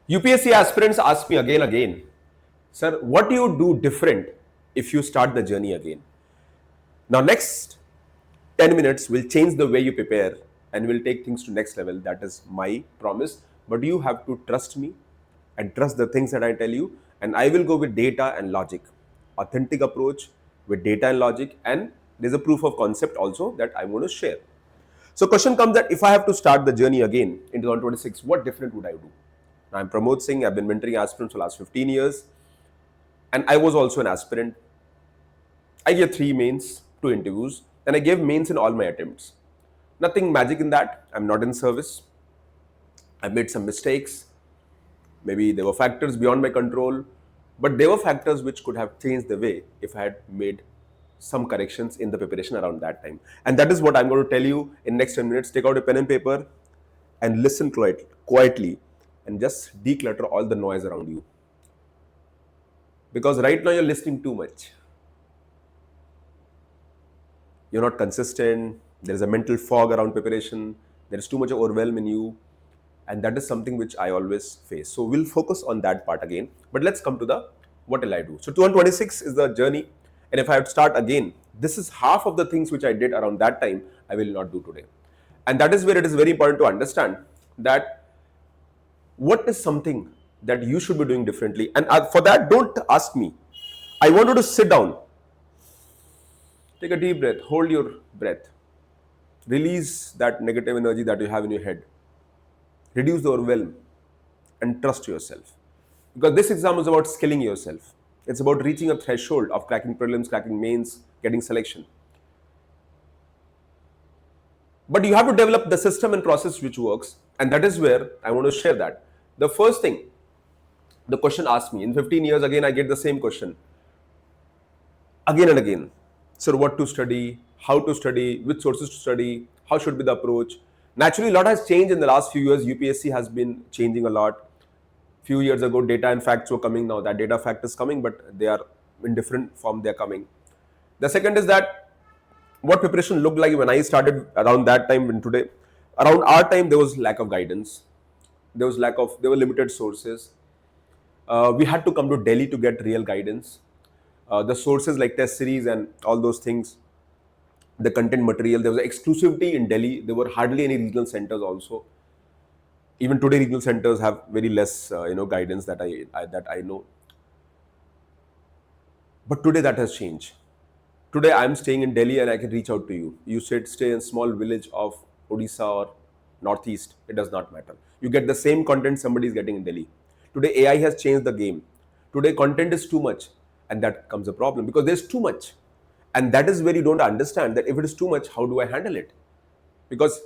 UPSC aspirants ask me again, sir, what do you do different if you start the journey again? Now, next 10 minutes will change the way you prepare and will take things to next level. That is my promise. But you have to trust me and trust the things that I tell you. And I will go with data and logic. Authentic approach with data and logic. And there's a proof of concept also that I'm going to share. So question comes that if I have to start the journey again in 2026, what different would I do? I'm Pramod Singh. I've been mentoring aspirants for the last 15 years. And I was also an aspirant. I gave 3 mains, 2 interviews, and I gave mains in all my attempts. Nothing magic in that. I'm not in service. I made some mistakes. Maybe there were factors beyond my control, but there were factors which could have changed the way if I had made some corrections in the preparation around that time. And that is what I'm going to tell you in next 10 minutes. Take out a pen and paper and listen quietly and just declutter all the noise around you. Because right now you're listening too much. You're not consistent, there is a mental fog around preparation, there is too much overwhelm in you, and that is something which I always face. So we'll focus on that part again, but let's come to the what will I do. So 2026 is the journey, and if I have to start again, this is half of the things which I did around that time I will not do today. And that is where it is very important to understand that what is something that you should be doing differently. And for that, don't ask me. I want you to sit down. Take a deep breath, hold your breath, release that negative energy that you have in your head, reduce the overwhelm, and trust yourself. Because this exam is about skilling yourself. It's about reaching a threshold of cracking prelims, cracking mains, getting selection. But you have to develop the system and process which works, and that is where I want to share that. The first thing, the question asked me in 15 years, again, I get the same question again and again. So what to study, how to study, which sources to study, how should be the approach. Naturally, a lot has changed in the last few years. UPSC has been changing a lot. Few years ago, data and facts were coming. Now that data fact is coming, but they are in different form. They are coming. The second is that what preparation looked like when I started around that time and today. Around our time, there was lack of guidance. There were limited sources. We had to come to Delhi to get real guidance. The sources like test series and all those things, the content material, there was exclusivity in Delhi. There were hardly any regional centers also. Even today, regional centers have very less, guidance that I know. But today that has changed. Today I am staying in Delhi and I can reach out to you. You stay in a small village of Odisha or Northeast. It does not matter. You get the same content somebody is getting in Delhi. Today AI has changed the game. Today content is too much, and that comes a problem because there's too much. And that is where you don't understand that if it is too much, how do I handle it? Because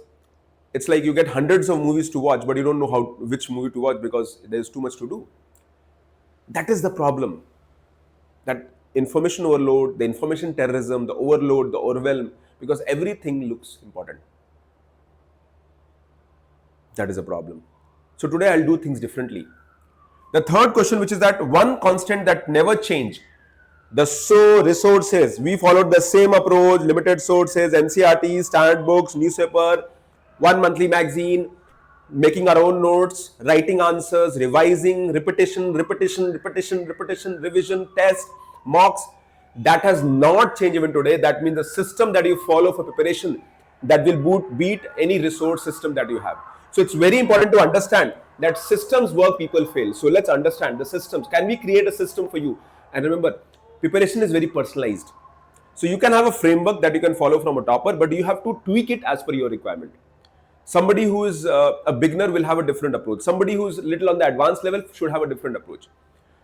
it's like you get hundreds of movies to watch, but you don't know which movie to watch because there's too much to do. That is the problem. That information overload, the information terrorism, the overload, the overwhelm, because everything looks important. That is a problem. So today I'll do things differently. The third question, which is that one constant that never changed, the resources. We followed the same approach, limited sources, NCRT, standard books, newspaper, one monthly magazine, making our own notes, writing answers, revising, repetition, revision, test, mocks. That has not changed even today. That means the system that you follow for preparation, that will beat any resource system that you have. So it's very important to understand that systems work, people fail. So let's understand the systems. Can we create a system for you? And remember, preparation is very personalized. So you can have a framework that you can follow from a topper, but you have to tweak it as per your requirement. Somebody who is a beginner will have a different approach. Somebody who is little on the advanced level should have a different approach.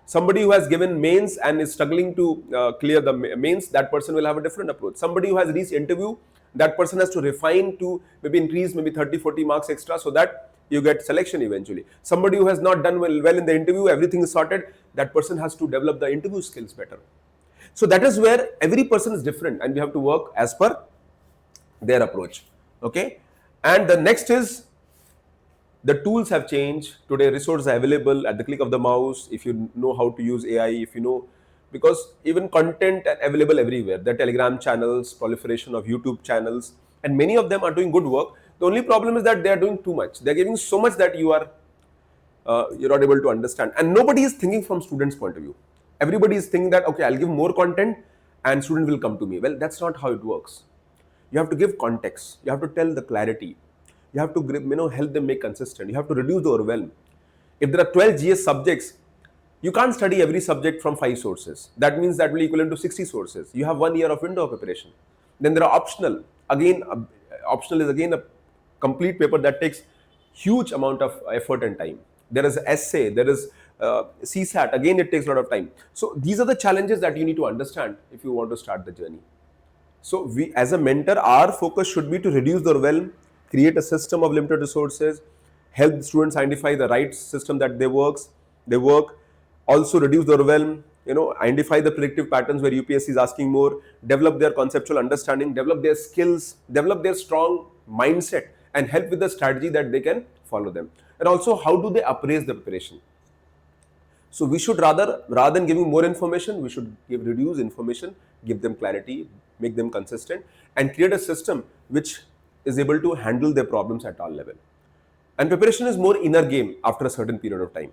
Somebody who has given mains and is struggling to clear the mains, that person will have a different approach. Somebody who has reached interview, that person has to refine to maybe increase maybe 30-40 marks extra so that you get selection eventually. Somebody who has not done well in the interview, everything is sorted, that person has to develop the interview skills better. So that is where every person is different and we have to work as per their approach. Okay. And the next is the tools have changed. Today resources are available at the click of the mouse. If you know how to use AI, if you know, because even content are available everywhere. The Telegram channels, proliferation of YouTube channels, and many of them are doing good work. The only problem is that they are doing too much. They are giving so much that you are you're not able to understand. And nobody is thinking from students' point of view. Everybody is thinking that, okay, I'll give more content and student will come to me. Well, that's not how it works. You have to give context. You have to tell the clarity. You have to help them make consistent. You have to reduce the overwhelm. If there are 12 GS subjects, you can't study every subject from 5 sources. That means that will equal to 60 sources. You have 1 year of window of preparation. Then there are optional. Again, optional is again a complete paper that takes huge amount of effort and time. There is essay, there is CSAT. Again, it takes a lot of time. So these are the challenges that you need to understand if you want to start the journey. So we, as a mentor, our focus should be to reduce the overwhelm, create a system of limited resources, help students identify the right system that they work, also reduce the overwhelm, identify the predictive patterns where UPSC is asking more, develop their conceptual understanding, develop their skills, develop their strong mindset, and help with the strategy that they can follow them. And also, how do they appraise the preparation? So we should rather than giving more information, we should reduce information, give them clarity, make them consistent, and create a system which is able to handle their problems at all level. And preparation is more inner game after a certain period of time.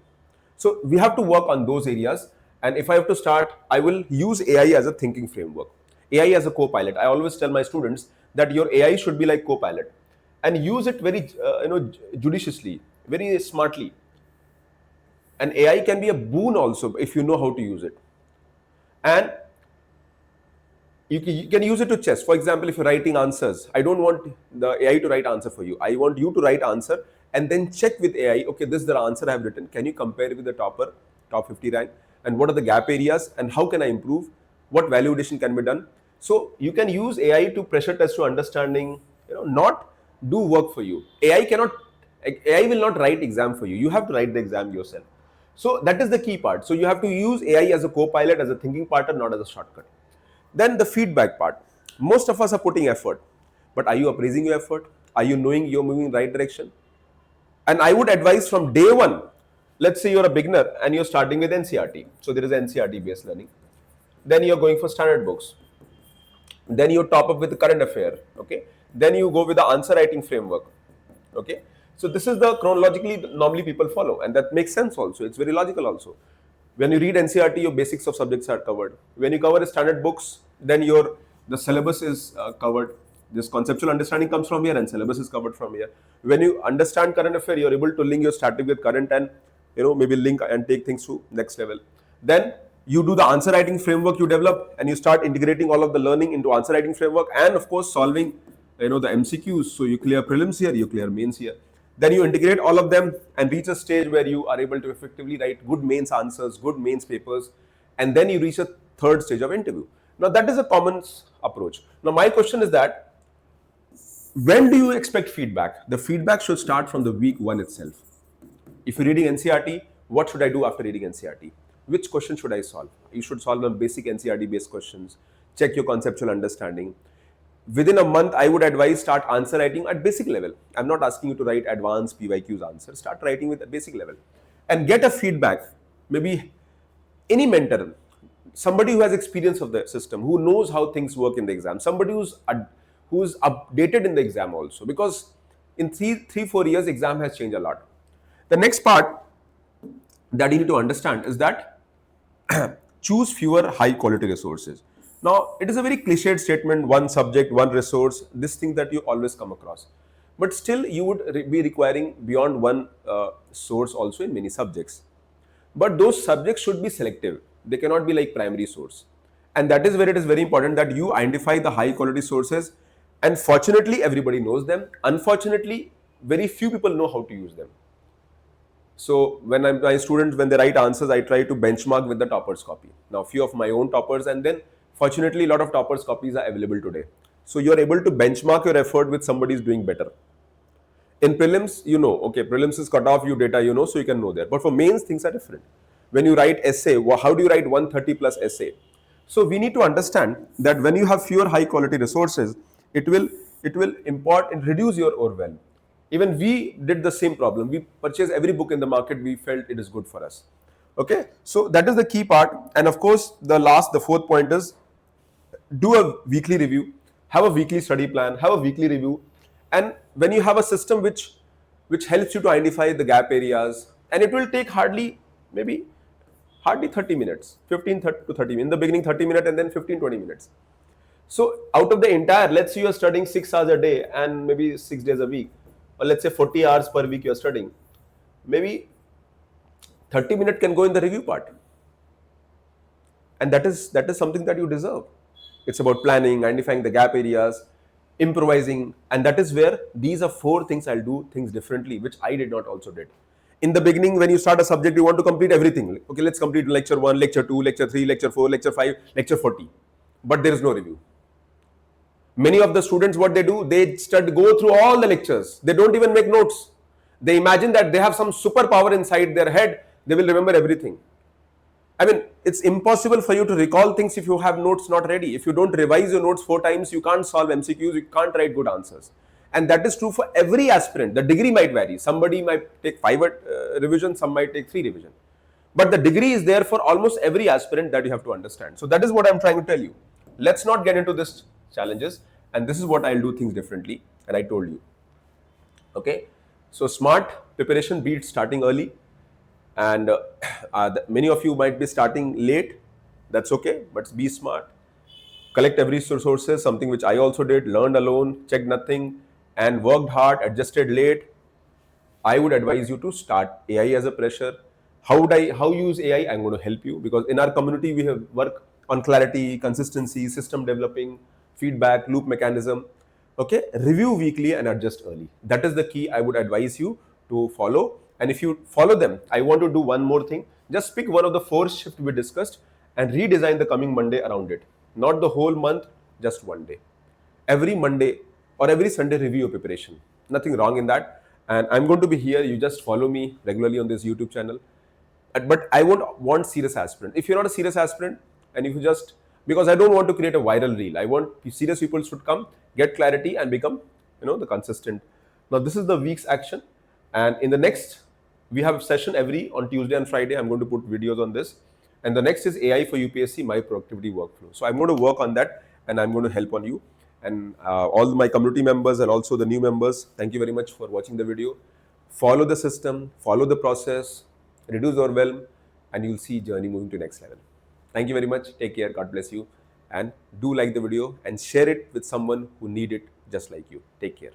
So we have to work on those areas. And if I have to start, I will use AI as a thinking framework, AI as a co-pilot. I always tell my students that your AI should be like co-pilot, and use it very judiciously, very smartly. And AI can be a boon also if you know how to use it. And you can use it to chess. For example, if you're writing answers, I don't want the AI to write answer for you. I want you to write answer and then check with AI, okay, this is the answer I have written. Can you compare it with the top 50 rank? And what are the gap areas? And how can I improve? What value addition can be done? So you can use AI to pressure test your understanding, not do work for you. AI will not write exam for you. You have to write the exam yourself. So that is the key part. So you have to use AI as a co-pilot, as a thinking partner, not as a shortcut. Then the feedback part. Most of us are putting effort, but are you appraising your effort? Are you knowing you're moving in the right direction? And I would advise from day one, let's say you're a beginner and you're starting with NCERT. So there is NCERT based learning. Then you're going for standard books. Then you top up with the current affair. Okay. Then you go with the answer writing framework. Okay. So this is the chronologically normally people follow, and that makes sense also. It's very logical also. When you read NCERT, your basics of subjects are covered. When you cover standard books, then the syllabus is covered. This conceptual understanding comes from here, and syllabus is covered from here. When you understand current affair, you're able to link your static with current, and maybe link and take things to next level. Then you do the answer writing framework you develop, and you start integrating all of the learning into answer writing framework, and of course solving the MCQs. So you clear prelims here, you clear mains here. Then you integrate all of them and reach a stage where you are able to effectively write good mains answers, good mains papers, and then you reach a third stage of interview. Now that is a common approach. Now my question is that, when do you expect feedback? The feedback should start from the week 1 itself. If you're reading NCERT, what should I do after reading NCERT? Which question should I solve? You should solve the basic NCERT based questions, check your conceptual understanding. Within a month, I would advise start answer writing at basic level. I'm not asking you to write advanced PYQs answers. Start writing with a basic level and get a feedback. Maybe any mentor, somebody who has experience of the system, who knows how things work in the exam, somebody who's updated in the exam also, because in 3-4 years, exam has changed a lot. The next part that you need to understand is that choose fewer high quality resources. Now, it is a very cliched statement, one subject, one resource, this thing that you always come across. But still, you would be requiring beyond one source also in many subjects. But those subjects should be selective. They cannot be like primary source. And that is where it is very important that you identify the high quality sources. And fortunately, everybody knows them. Unfortunately, very few people know how to use them. So when my students, when they write answers, I try to benchmark with the toppers copy. Now, few of my own toppers, and then fortunately, a lot of toppers copies are available today. So you're able to benchmark your effort with somebody who's doing better. In prelims, okay, prelims is cut off, you data, so you can know that. But for mains, things are different. When you write essay, how do you write 130 plus essay? So we need to understand that when you have fewer high quality resources, it will import and reduce your overwhelm. Even we did the same problem. We purchased every book in the market. We felt it is good for us. Okay, so that is the key part. And of course, the fourth point is do a weekly review, have a weekly study plan, have a weekly review. And when you have a system which helps you to identify the gap areas, and it will take hardly 30 minutes, 15 to 30 minutes. In the beginning 30 minutes and then 15-20 minutes. So out of the entire, let's say you're studying 6 hours a day and maybe 6 days a week, or let's say 40 hours per week you're studying, maybe 30 minutes can go in the review part. And that is something that you deserve. It's about planning, identifying the gap areas, improvising, and that is where these are 4 things I'll do things differently, which I did not also did. In the beginning, when you start a subject, you want to complete everything. Okay, let's complete lecture 1, lecture 2, lecture 3, lecture 4, lecture 5, lecture 40. But there is no review. Many of the students, what they do, they go through all the lectures. They don't even make notes. They imagine that they have some superpower inside their head. They will remember everything. I mean, it's impossible for you to recall things if you have notes not ready. If you don't revise your notes 4 times, you can't solve MCQs, you can't write good answers. And that is true for every aspirant. The degree might vary. Somebody might take 5 revision, some might take 3 revision. But the degree is there for almost every aspirant that you have to understand. So that is what I'm trying to tell you. Let's not get into this challenges. And this is what I'll do things differently. And I told you. Okay. So smart preparation beats starting early. And many of you might be starting late. That's okay, but be smart. Collect every sources, something which I also did. Learned alone, checked nothing, and worked hard. Adjusted late. I would advise you to start AI as a pressure. How use AI? I'm going to help you, because in our community we have work on clarity, consistency, system developing, feedback, loop mechanism. Okay, review weekly and adjust early. That is the key I would advise you to follow. And if you follow them, I want to do one more thing. Just pick one of the 4 shifts we discussed and redesign the coming Monday around it. Not the whole month, just one day. Every Monday or every Sunday, review your preparation. Nothing wrong in that. And I'm going to be here. You just follow me regularly on this YouTube channel. But I won't want serious aspirant. If you're not a serious aspirant, and if you just, because I don't want to create a viral reel. I want serious people should come, get clarity, and become, the consistent. Now this is the week's action. And in the next, we have a session every on Tuesday and Friday. I'm going to put videos on this. And the next is AI for UPSC, my productivity workflow. So I'm going to work on that, and I'm going to help on you. And all my community members and also the new members, thank you very much for watching the video. Follow the system, follow the process, reduce overwhelm, and you'll see journey moving to next level. Thank you very much. Take care. God bless you. And do like the video and share it with someone who need it just like you. Take care.